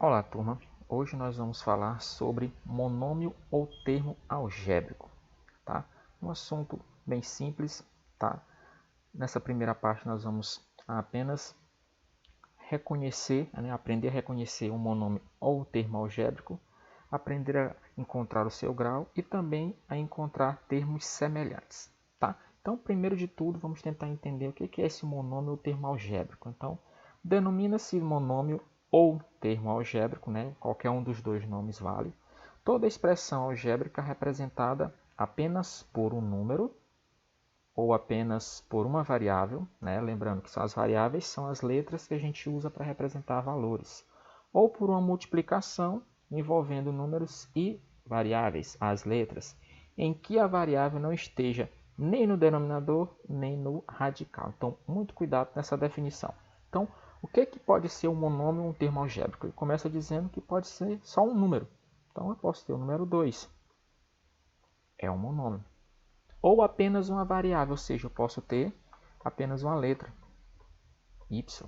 Olá, turma. Hoje nós vamos falar sobre monômio ou termo algébrico, tá? Um assunto bem simples, tá? Nessa primeira parte nós vamos apenas aprender a reconhecer um monômio ou termo algébrico, aprender a encontrar o seu grau e também a encontrar termos semelhantes, tá? Então, primeiro de tudo, vamos tentar entender o que é esse monômio ou termo algébrico. Então, denomina-se monômio ou termo algébrico, né? Qualquer um dos dois nomes vale. Toda expressão algébrica representada apenas por um número ou apenas por uma variável, né? Lembrando que as variáveis são as letras que a gente usa para representar valores, ou por uma multiplicação envolvendo números e variáveis, as letras, em que a variável não esteja nem no denominador nem no radical. Então, muito cuidado nessa definição. Então, o que pode ser um monômio ou um termo algébrico? Ele começa dizendo que pode ser só um número. Então, eu posso ter o número 2. É um monômio. Ou apenas uma variável, ou seja, eu posso ter apenas uma letra, y.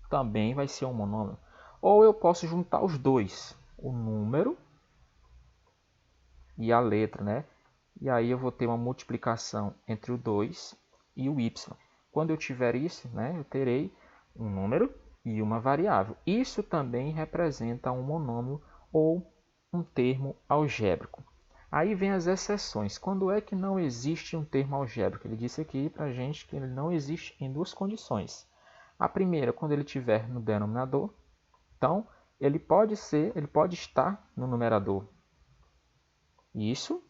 Também vai ser um monômio. Ou eu posso juntar os dois, o número e a letra, né? E aí eu vou ter uma multiplicação entre o 2 e o y. Quando eu tiver isso, né, eu terei um número e uma variável. Isso também representa um monômio ou um termo algébrico. Aí vem as exceções. Quando é que não existe um termo algébrico? Ele disse aqui para a gente que ele não existe em duas condições. A primeira, quando ele estiver no denominador. Então, ele pode estar no numerador. Isso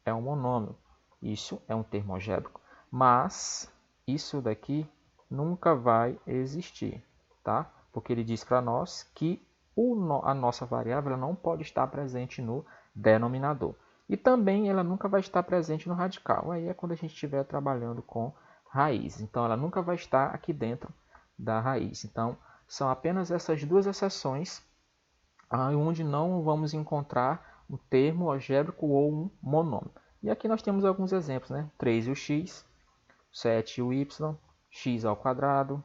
é um monômio. Isso é um termo algébrico. Mas isso daqui nunca vai existir, tá? Porque ele diz para nós que a nossa variável não pode estar presente no denominador. E também ela nunca vai estar presente no radical. Aí é quando a gente estiver trabalhando com raiz. Então, ela nunca vai estar aqui dentro da raiz. Então, são apenas essas duas exceções onde não vamos encontrar um termo algébrico ou um monômio. E aqui nós temos alguns exemplos, né? 3 e o x, 7 e o y, x ao quadrado,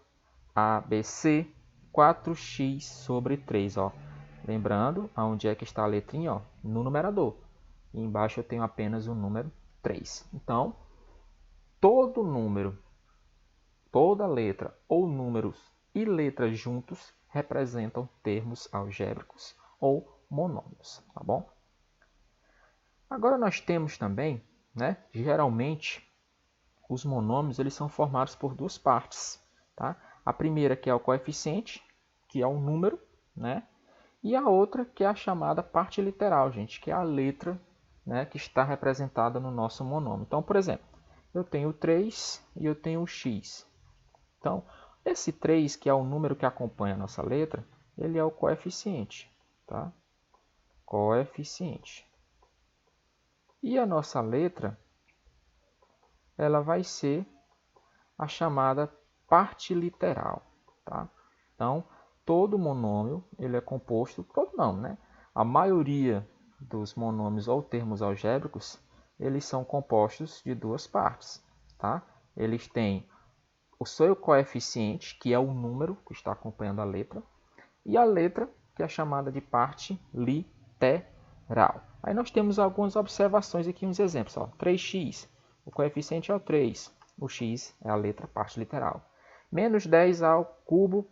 ABC, 4x sobre 3. Ó. Lembrando, onde é que está a letrinha? Ó, no numerador. E embaixo eu tenho apenas o número 3. Então, todo número, toda letra ou números e letras juntos representam termos algébricos ou monômios, tá bom? Agora nós temos também, né, geralmente, os monômios eles são formados por duas partes. Tá? A primeira que é o coeficiente, que é um número, né? E a outra que é a chamada parte literal, gente, que é a letra, né, que está representada no nosso monômio. Então, por exemplo, eu tenho 3 e eu tenho o x. Então, esse 3, que é o número que acompanha a nossa letra, ele é o coeficiente. Tá? Coeficiente. E a nossa letra, ela vai ser a chamada parte literal. Tá? Então, todo monômio ele é composto, todo não, né? A maioria dos monômios ou termos algébricos, eles são compostos de duas partes. Tá? Eles têm o seu coeficiente, que é o número que está acompanhando a letra, e a letra, que é chamada de parte literal. Aí nós temos algumas observações aqui, uns exemplos. Ó. 3x, o coeficiente é o 3, o x é a letra parte literal. Menos 10 ao cubo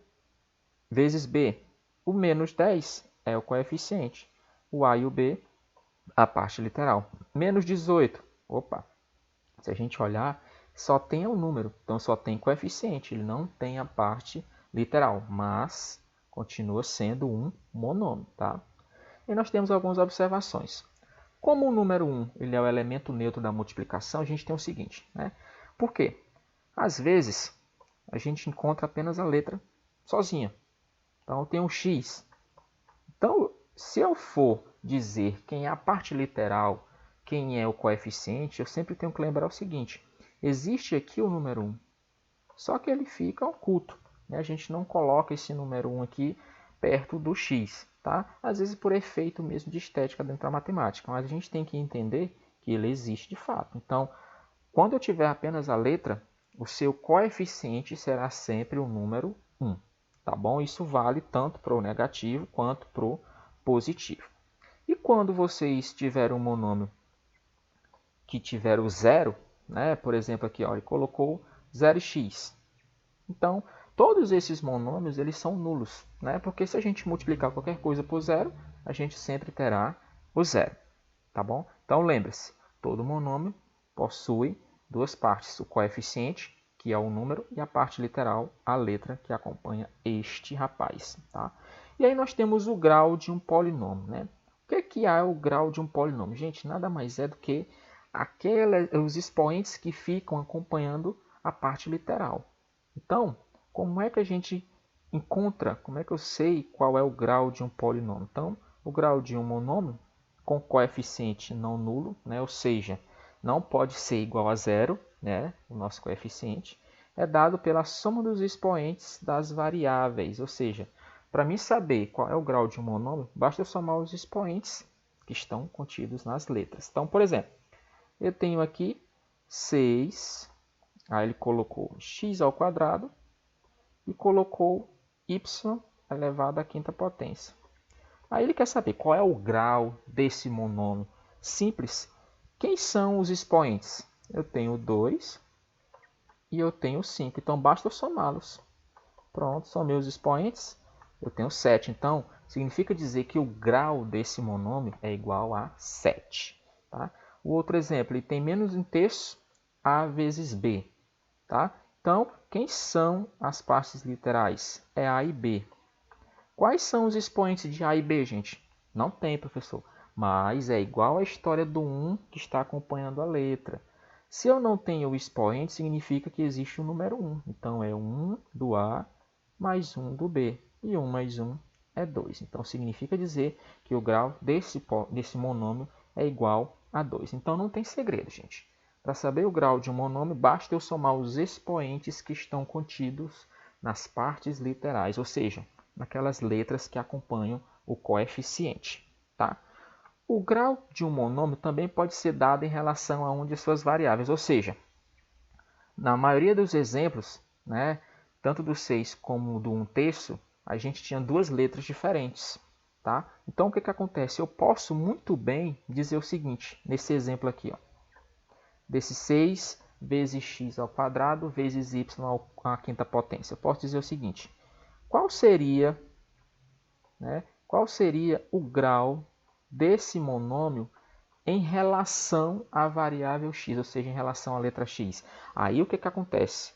vezes b. O menos 10 é o coeficiente. O a e o b, a parte literal. Menos 18. Opa, se a gente olhar, só tem o número. Então, só tem coeficiente. Ele não tem a parte literal. Mas continua sendo um monômio. Tá? E nós temos algumas observações. Como o número 1 ele é o elemento neutro da multiplicação, a gente tem o seguinte. Né? Por quê? Às vezes, a gente encontra apenas a letra sozinha. Então, eu tenho um x. Então, se eu for dizer quem é a parte literal, quem é o coeficiente, eu sempre tenho que lembrar o seguinte. Existe aqui o número 1, só que ele fica oculto. Né? A gente não coloca esse número 1 aqui perto do x. Tá? Às vezes por efeito mesmo de estética dentro da matemática. Mas a gente tem que entender que ele existe de fato. Então, quando eu tiver apenas a letra, o seu coeficiente será sempre o número 1. tá bom? Isso vale tanto para o negativo quanto para o positivo. E quando vocês tiverem um monômio que tiver o zero, né? Por exemplo, aqui ó, ele colocou 0x. Então, todos esses monômios eles são nulos, né? Porque se a gente multiplicar qualquer coisa por zero, a gente sempre terá o zero, tá bom? Então, lembre-se, todo monômio possui duas partes, o coeficiente, que é o número, e a parte literal, a letra que acompanha este rapaz, tá? E aí nós temos o grau de um polinômio, né? O que é o grau de um polinômio? Gente, nada mais é do que os expoentes que ficam acompanhando a parte literal. Então, como é que a gente encontra, como é que eu sei qual é o grau de um polinômio? Então, o grau de um monômio com coeficiente não nulo, né? Ou seja, não pode ser igual a zero, né? O nosso coeficiente é dado pela soma dos expoentes das variáveis. Ou seja, para mim saber qual é o grau de um monômio, basta eu somar os expoentes que estão contidos nas letras. Então, por exemplo, eu tenho aqui 6, aí ele colocou x ao quadrado e colocou y elevado à quinta potência. Aí ele quer saber qual é o grau desse monômio. Simples. Quem são os expoentes? Eu tenho 2 e eu tenho 5. Então, basta eu somá-los. Pronto, são meus expoentes. Eu tenho 7. Então, significa dizer que o grau desse monômio é igual a 7. Tá? O outro exemplo, ele tem menos um terço A vezes B. Tá? Então, quem são as partes literais? É A e B. Quais são os expoentes de A e B, gente? Não tem, professor. Mas é igual à história do 1 que está acompanhando a letra. Se eu não tenho o expoente, significa que existe o número 1. Então, é 1 do A mais 1 do B. E 1 mais 1 é 2. Então, significa dizer que o grau desse monômio é igual a 2. Então, não tem segredo, gente. Para saber o grau de um monômio, basta eu somar os expoentes que estão contidos nas partes literais, ou seja, naquelas letras que acompanham o coeficiente. Tá? O grau de um monômio também pode ser dado em relação a uma de suas variáveis, ou seja, na maioria dos exemplos, né, tanto do 6 como do 1 terço, a gente tinha duas letras diferentes. Tá? Então, o que acontece? Eu posso muito bem dizer o seguinte, nesse exemplo aqui, ó, desse 6 vezes x ao quadrado vezes y à quinta potência. Eu posso dizer o seguinte, qual seria o grau desse monômio em relação à variável x, ou seja, em relação à letra x? Aí o que acontece?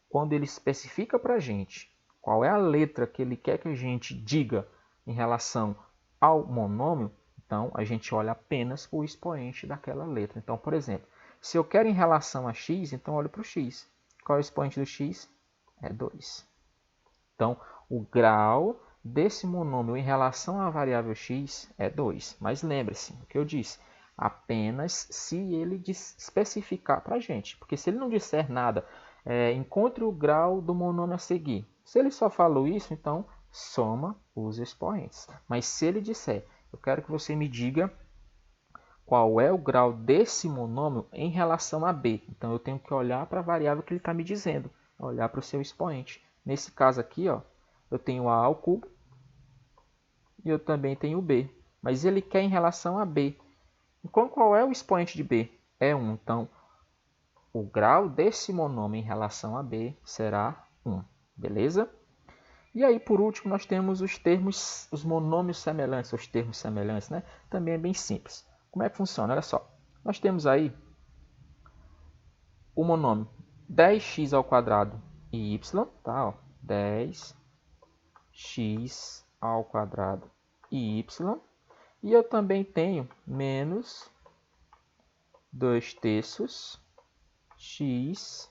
Quando ele especifica para a gente qual é a letra que ele quer que a gente diga em relação ao monômio, então a gente olha apenas o expoente daquela letra. Então, por exemplo, se eu quero em relação a x, então olho para o x. Qual é o expoente do x? É 2. Então, o grau desse monômio em relação à variável x é 2. Mas lembre-se, o que eu disse, apenas se ele especificar para a gente. Porque se ele não disser nada, encontre o grau do monômio a seguir. Se ele só falou isso, então soma os expoentes. Mas se ele disser, eu quero que você me diga qual é o grau desse monômio em relação a b. Então eu tenho que olhar para a variável que ele está me dizendo, olhar para o seu expoente. Nesse caso aqui, ó, eu tenho a ao cubo e eu também tenho b. Mas ele quer em relação a b. Então, qual é o expoente de b? É 1. Então, o grau desse monômio em relação a b será 1. Beleza? E aí, por último, nós temos os monômios semelhantes, os termos semelhantes, né? Também é bem simples. Como é que funciona? Olha só. Nós temos aí o monômio 10x ao quadrado e y, tá? Ó, 10x ao quadrado e y. E eu também tenho menos 2 terços x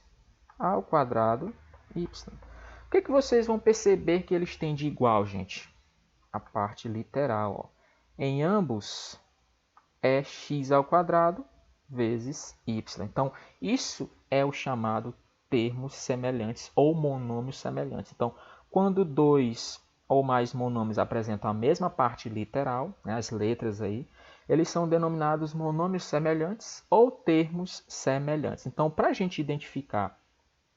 ao quadrado y. O que vocês vão perceber que eles têm de igual, gente? A parte literal. Ó. Em ambos é x ao quadrado vezes y. Então, isso é o chamado termos semelhantes ou monômios semelhantes. Então, quando dois ou mais monômios apresentam a mesma parte literal, né, as letras aí, eles são denominados monômios semelhantes ou termos semelhantes. Então, para a gente identificar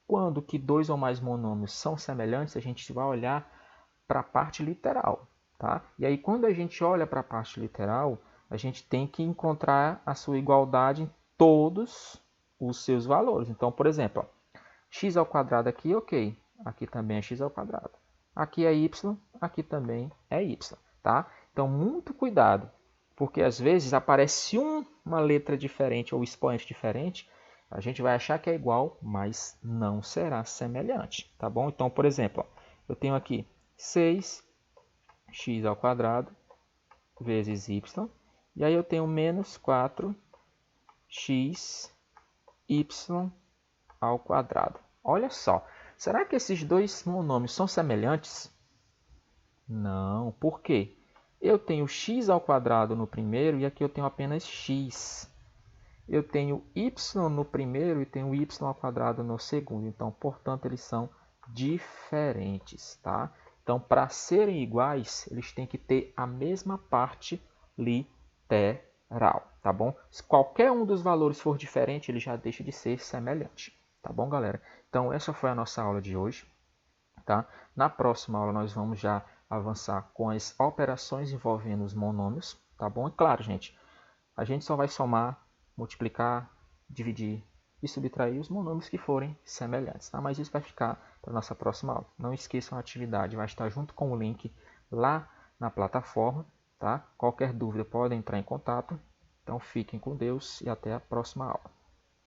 quando que dois ou mais monômios são semelhantes, a gente vai olhar para a parte literal, tá? E aí, quando a gente olha para a parte literal, a gente tem que encontrar a sua igualdade em todos os seus valores. Então, por exemplo, ó, x ao quadrado aqui, ok. Aqui também é x ao quadrado. Aqui é y, aqui também é y, tá? Então, muito cuidado, porque às vezes aparece uma letra diferente ou expoente diferente, a gente vai achar que é igual, mas não será semelhante, tá bom? Então, por exemplo, ó, eu tenho aqui 6x ao quadrado vezes y, e aí eu tenho menos 4x y ao quadrado. Olha só, será que esses dois monômios são semelhantes? Não, por quê? Eu tenho x ao quadrado no primeiro e aqui eu tenho apenas x. Eu tenho y no primeiro e tenho y ao quadrado no segundo. Então, portanto, eles são diferentes, tá? Então, para serem iguais, eles têm que ter a mesma parte literal, tá bom? Se qualquer um dos valores for diferente, ele já deixa de ser semelhante, tá bom, galera? Então, essa foi a nossa aula de hoje, tá? Na próxima aula, nós vamos já avançar com as operações envolvendo os monômios, tá bom? E claro, gente, a gente só vai somar, multiplicar, dividir e subtrair os monômios que forem semelhantes, tá? Mas isso vai ficar para a nossa próxima aula. Não esqueçam, a atividade vai estar junto com o link lá na plataforma, tá? Qualquer dúvida podem entrar em contato. Então fiquem com Deus e até a próxima aula.